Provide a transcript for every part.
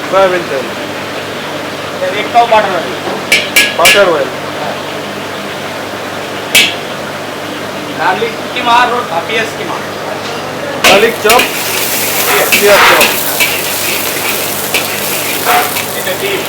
Soybean तेल, एक cup butter butter oil, garlic कीमा और पेंयाज कीमा, गार्लिक चॉप, पियाज चॉप, এটা ডিম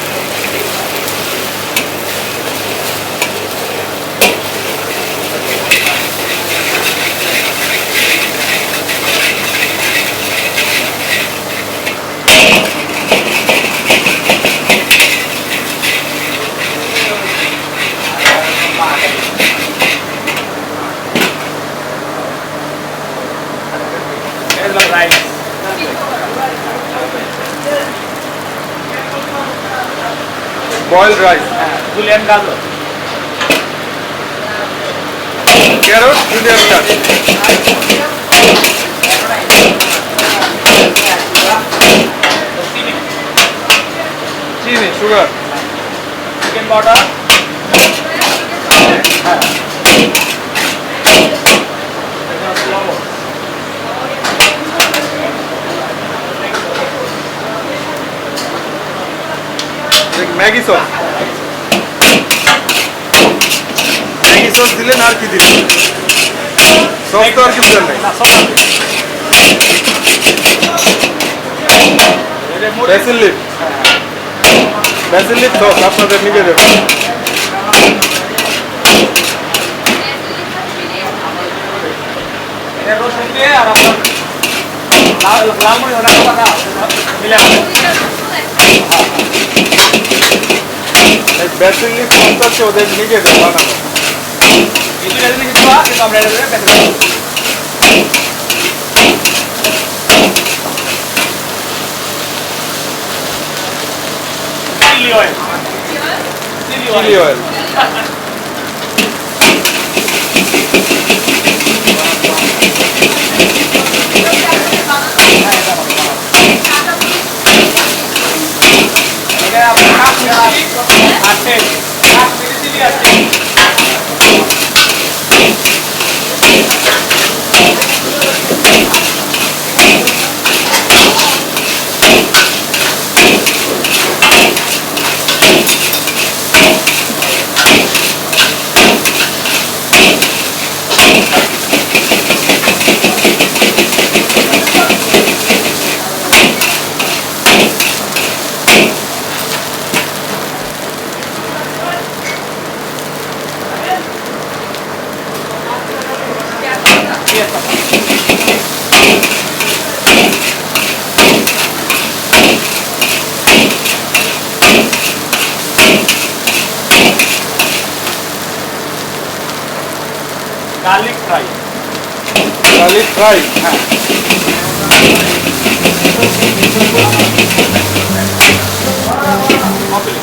রাইস boiled rice, জুলিয়ান গাজর carrot, julienne cut, চিনি chini, sugar, chicken powder Maggi sauce, Maggi sauce দিলেন আর কি দিলেন? সস তো আর কি বুঝলেন নাই। Basil leaf, basil leaf sauce আপনাদের নিজেদের। রসুন দিয়ে আর আপনার লাল মরিচ ধনে পাতা মিলে ব্যাসিল লিফ সস হচ্ছে ওদের নিজেদের বানানো। কিছু রেজিনি কিছু কিন্তু আমরা এটা বেঁচে দেবো চিলি অয়েল চিলি অয়েল, এটা আপনার আছে চিলি আছে গার্লিক ফ্রাই গার্লিক ফ্রাই, হ্যাঁ কমপ্লিট